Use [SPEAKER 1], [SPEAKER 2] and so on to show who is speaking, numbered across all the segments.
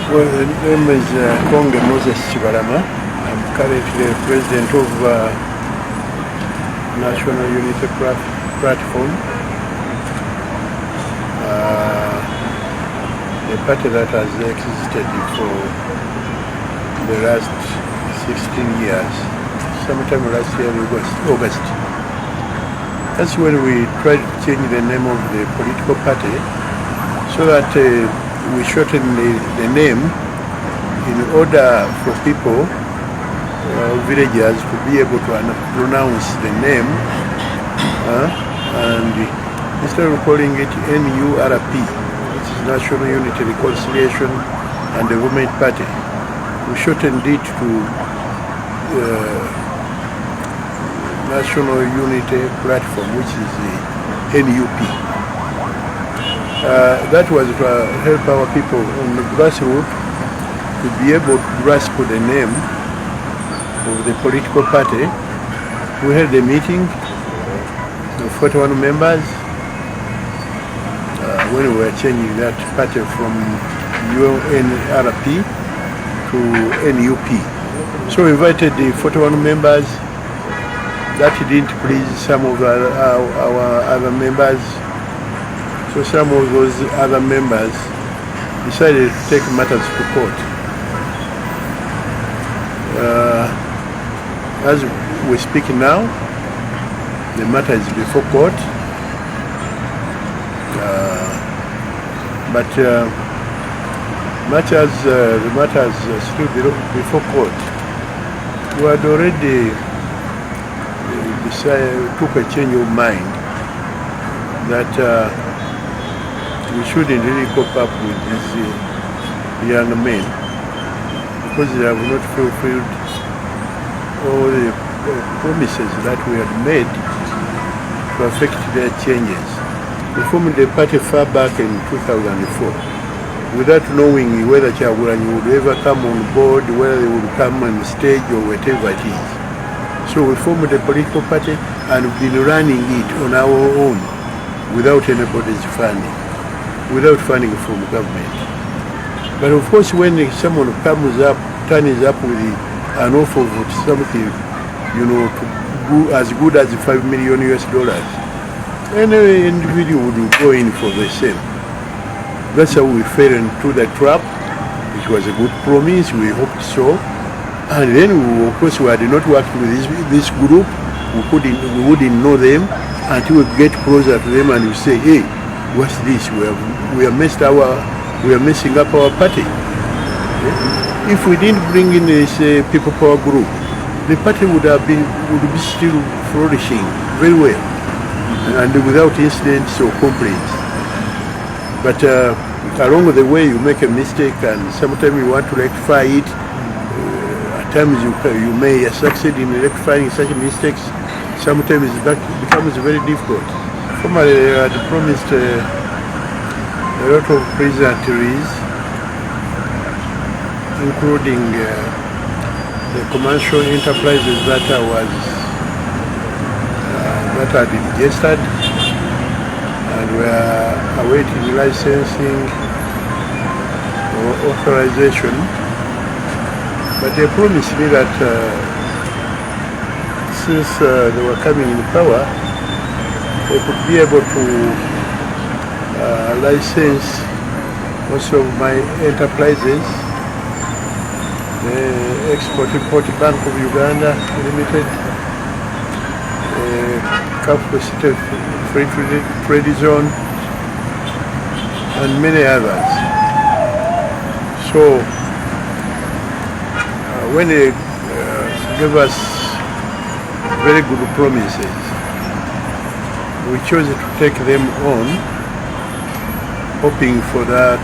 [SPEAKER 1] Well, the name is Kibalama. I'm currently the president of National Unity Platform, a party that has existed for the last 16 years, sometime last year, August. That's when we tried to change the name of the political party so that we shorten the name in order for people, villagers, to be able to pronounce the name, and instead of calling it NURP, which is National Unity, Reconciliation and Development Party, we shortened it to National Unity Platform, which is the NUP. That was to help our people on the grassroots to be able to grasp the name of the political party. We had a meeting of 41 members when we were changing that party from UNRP to NUP. So we invited the 41 members. That didn't please some of our other members. So some of those other members decided to take matters to court. As we speak now, the matter is before court. But much as the matter is still before court, we had already took a change of mind that we shouldn't really cope up with these young men because they have not fulfilled all the promises that we had made to affect their changes. We formed the party far back in 2004 without knowing whether Kyagulanyi would ever come on board, whether they would come on stage or whatever it is. So we formed a political party and we've been running it on our own without anybody's funding, without funding from government. But of course, when someone turns up with an offer of something, to do as good as $5 million, any individual would go in for the same. That's how we fell into the trap. It was a good promise, we hoped so. And then, of course, we had not worked with this group. We wouldn't know them until we get closer to them and we say, hey, what's this? We are messing up our party. If we didn't bring in this people power group, the party would be still flourishing very well and without incidents or complaints. But along the way, you make a mistake, and sometimes you want to rectify it. At times you may succeed in rectifying such mistakes. Sometimes that becomes very difficult. Formerly, I had promised a lot of pleasantries, including the commercial enterprises that had been registered and were awaiting licensing or authorization. But they promised me that since they were coming in power, they could be able to license most of my enterprises, the Export-Import Bank of Uganda Limited, Capital City Free Trade Zone, and many others. So when they gave us very good promises, we chose to take them on, hoping for that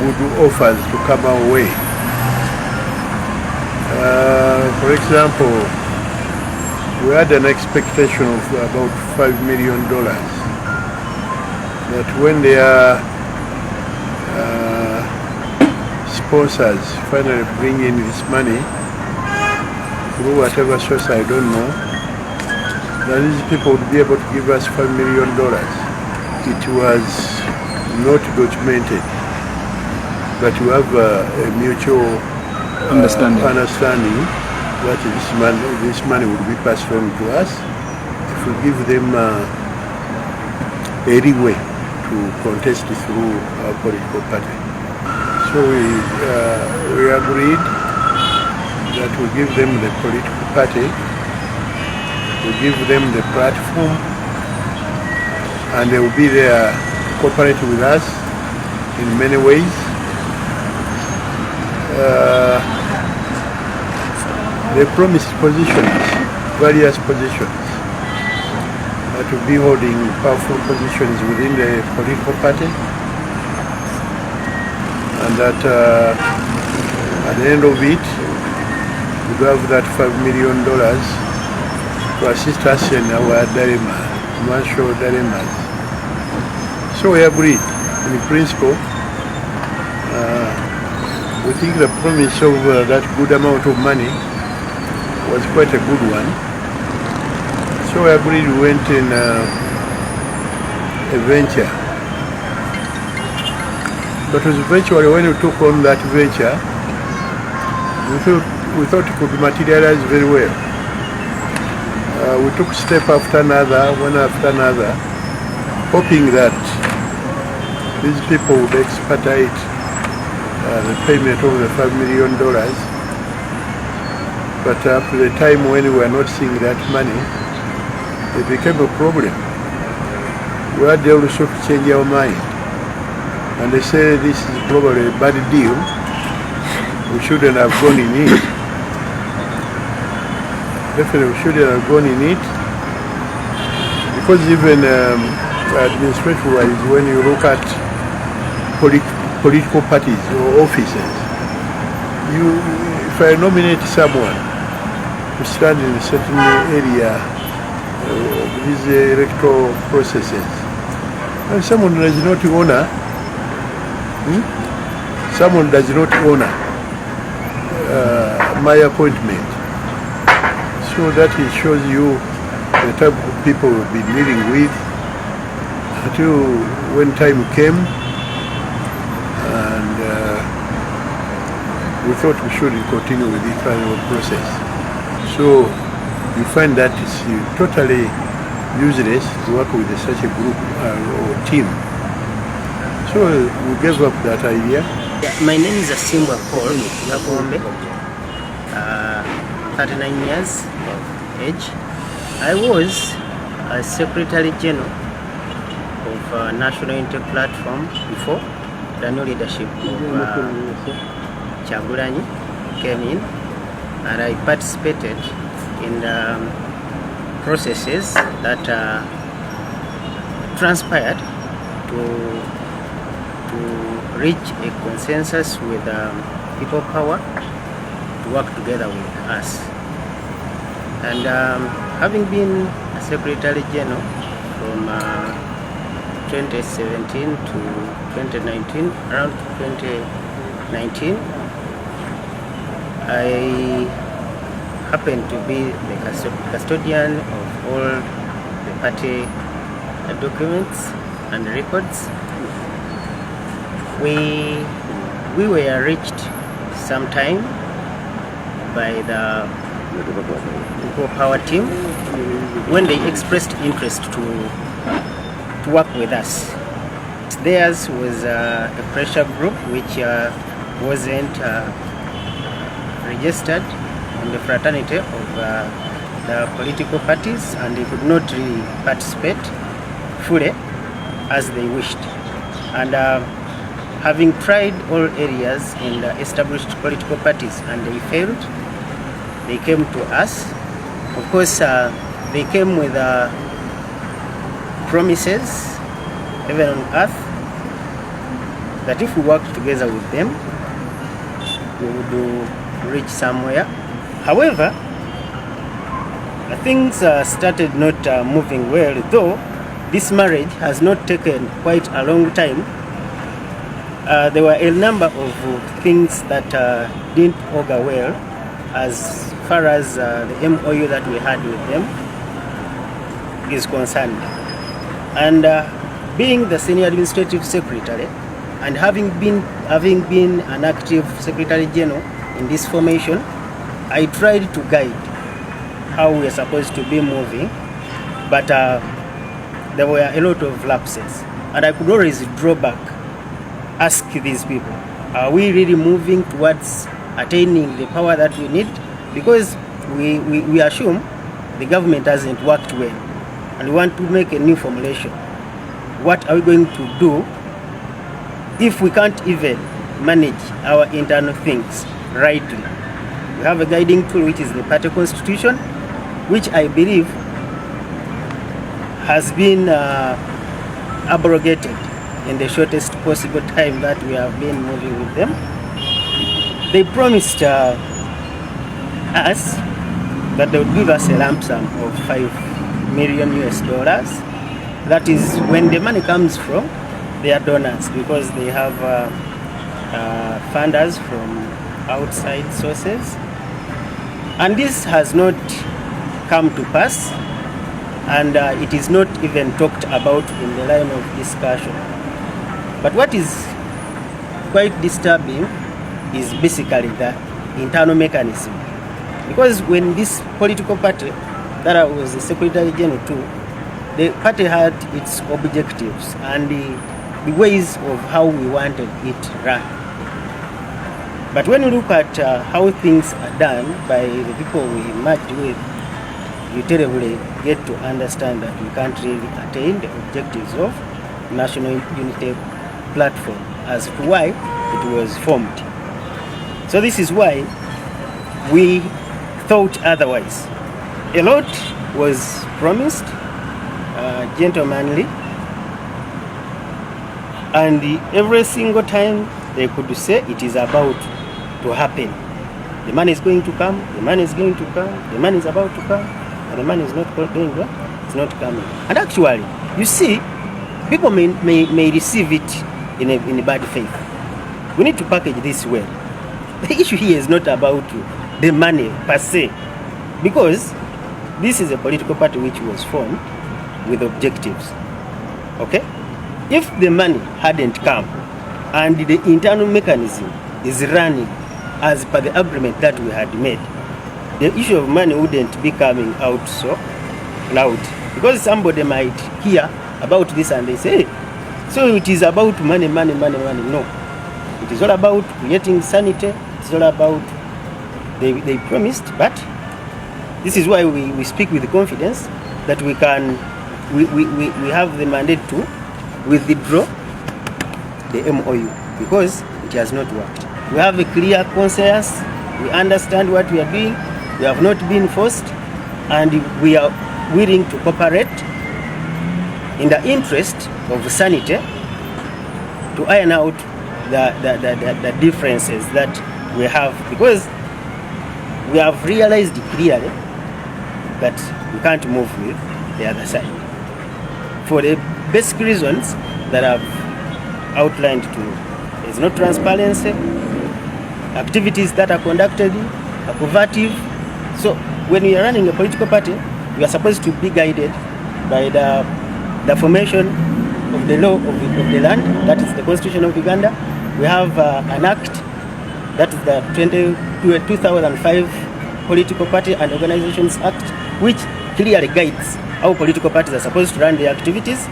[SPEAKER 1] good offers to come our way. For example, we had an expectation of about $5 million. That when their sponsors finally bring in this money, through whatever source I don't know, that these people would be able to give us $5 million. It was not documented. but you have a mutual understanding that this money will be passed on to us if we give them a leeway to contest through our political party. So we agreed that we give them the political party, we give them the platform, and they will be there cooperating with us in many ways. They promised positions, various positions, to be holding powerful positions within the political party, and that at the end of it, we have that $5 million to assist us in our commercial dilemmas. So we agreed in principle. We think the promise of that good amount of money was quite a good one. So we agreed, we went in a venture. But eventually when we took on that venture, we thought it could materialize very well. We took step after another, one after another, hoping that these people would expedite the payment of the $5 million. But up to the time when we were not seeing that money, it became a problem. We had also to change our mind. And they say this is probably a bad deal. We shouldn't have gone in it. Definitely we shouldn't have gone in it. Because even administrative-wise, when you look at political parties or offices, if I nominate someone to stand in a certain area of these electoral processes, and someone does not honor, my appointment. So that it shows you the type of people we've been dealing with until when time came, and we thought we should continue with this kind of process. So you find that it's totally useless to work with such a group or team. So we gave up that idea.
[SPEAKER 2] My name is Asimbwa Paul Nagombe, 39 years of age. I was a Secretary General of National Unity Platform before the new leadership of Chagulanyi came in, and I participated in the processes that transpired to reach a consensus with people power to work together with us. And having been a Secretary General from 2017 to 2019, around 2019, I happened to be the custodian of all the party documents and records. We were reached sometime by the People Power team when they expressed interest to work with us. Theirs was a pressure group which wasn't registered in the fraternity of the political parties, and they could not really participate fully as they wished. And having tried all areas in the established political parties and they failed, they came to us. Of course, they came with promises, even on earth, that if we work together with them, we would reach somewhere. However, things started not moving well, though this marriage has not taken quite a long time. There were a number of things that didn't augur well as far as the MOU that we had with them is concerned. And being the senior administrative secretary, And having been an active Secretary General in this formation, I tried to guide how we are supposed to be moving, but there were a lot of lapses. And I could always draw back, ask these people, are we really moving towards attaining the power that we need? Because we assume the government hasn't worked well, and we want to make a new formulation. What are we going to do if we can't even manage our internal things rightly? We have a guiding tool, which is the party constitution, which I believe has been abrogated in the shortest possible time that we have been moving with them. They promised us that they would give us a lump sum of $5 million. That is when the money comes from their donors, because they have funders from outside sources. And this has not come to pass, and it is not even talked about in the line of discussion. But what is quite disturbing is basically the internal mechanism. Because when this political party that I was the Secretary General to, the party had its objectives and the ways of how we wanted it run. But when you look at how things are done by the people we merged with, you terribly get to understand that we can't really attain the objectives of National Unity Platform as to why it was formed. So this is why we thought otherwise. A lot was promised, gentlemanly, and every single time they could say it is about to happen. The money is going to come, the money is going to come, the money is about to come, and the money is not going to, it's not coming. And actually, you see, people may receive it in a bad faith. We need to package this well. The issue here is not about the money per se, because this is a political party which was formed with objectives. Okay? If the money hadn't come and the internal mechanism is running as per the agreement that we had made, the issue of money wouldn't be coming out so loud. Because somebody might hear about this and they say, hey, so it is about money, money, money, money. No. It is all about creating sanity. It's all about, they promised, but this is why we speak with confidence that we can, we have the mandate to withdraw the MOU because it has not worked. We have a clear conscience, we understand what we are doing, we have not been forced, and we are willing to cooperate in the interest of sanity to iron out the differences that we have, because we have realized clearly that we can't move with the other side for the basic reasons that I've outlined to you. There's no transparency, activities that are conducted are covertive. So when we are running a political party, we are supposed to be guided by the formation of the law of the land, that is the Constitution of Uganda. We have an act, that is the 2005 Political Party and Organizations Act, which clearly guides how political parties are supposed to run their activities,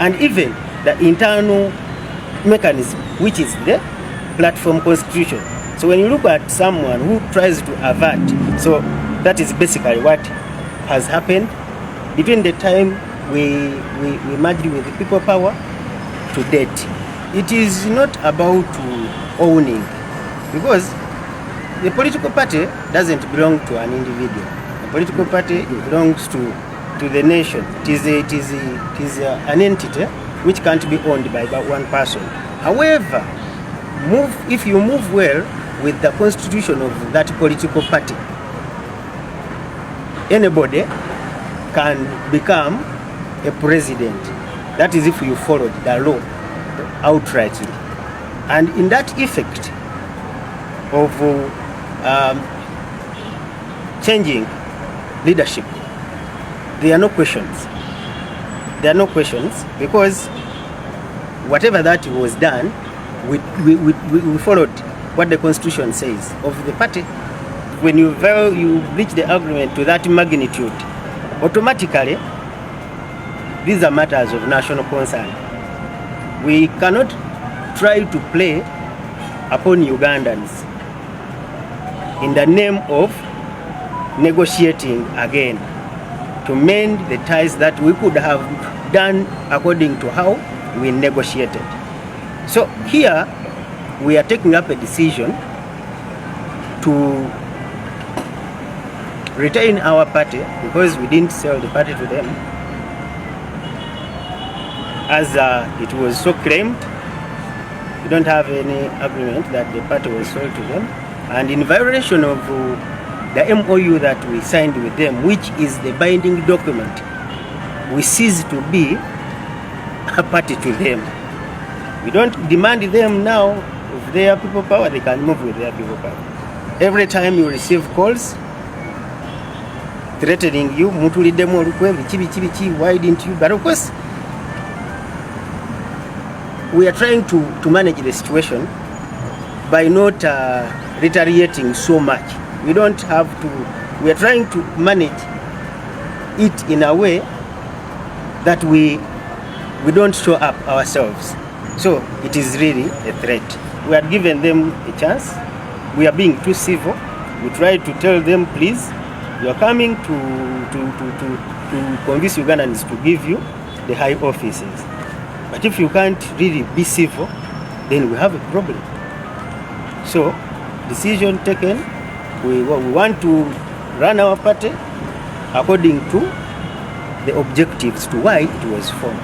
[SPEAKER 2] and even the internal mechanism, which is the platform constitution. So when you look at someone who tries to avert, so that is basically what has happened between the time we merged with the people power to date. It is not about owning, because the political party doesn't belong to an individual. The political party belongs to the nation. It is an entity which can't be owned by one person. However, if you move well with the constitution of that political party, anybody can become a president. That is if you followed the law outrightly. And in that effect of changing leadership, there are no questions. There are no questions, because whatever that was done we followed what the constitution says of the party. When you reach the agreement to that magnitude, automatically these are matters of national concern. We cannot try to play upon Ugandans in the name of negotiating again to mend the ties that we could have done according to how we negotiated. So here we are taking up a decision to retain our party because we didn't sell the party to them, as it was so claimed. We don't have any agreement that the party was sold to them, and in violation of the MOU that we signed with them, which is the binding document, we cease to be a party to them. We don't demand them now of their people power, they can move with their people power. Every time you receive calls threatening you, why didn't you? But of course, we are trying to manage the situation by not retaliating so much. We don't have to, we are trying to manage it in a way that we don't show up ourselves. So it is really a threat. We had given them a chance. We are being too civil. We try to tell them, please, you are coming to convince Ugandans to give you the high offices. But if you can't really be civil, then we have a problem. So, decision taken, we want to run our party according to the objectives to why it was formed.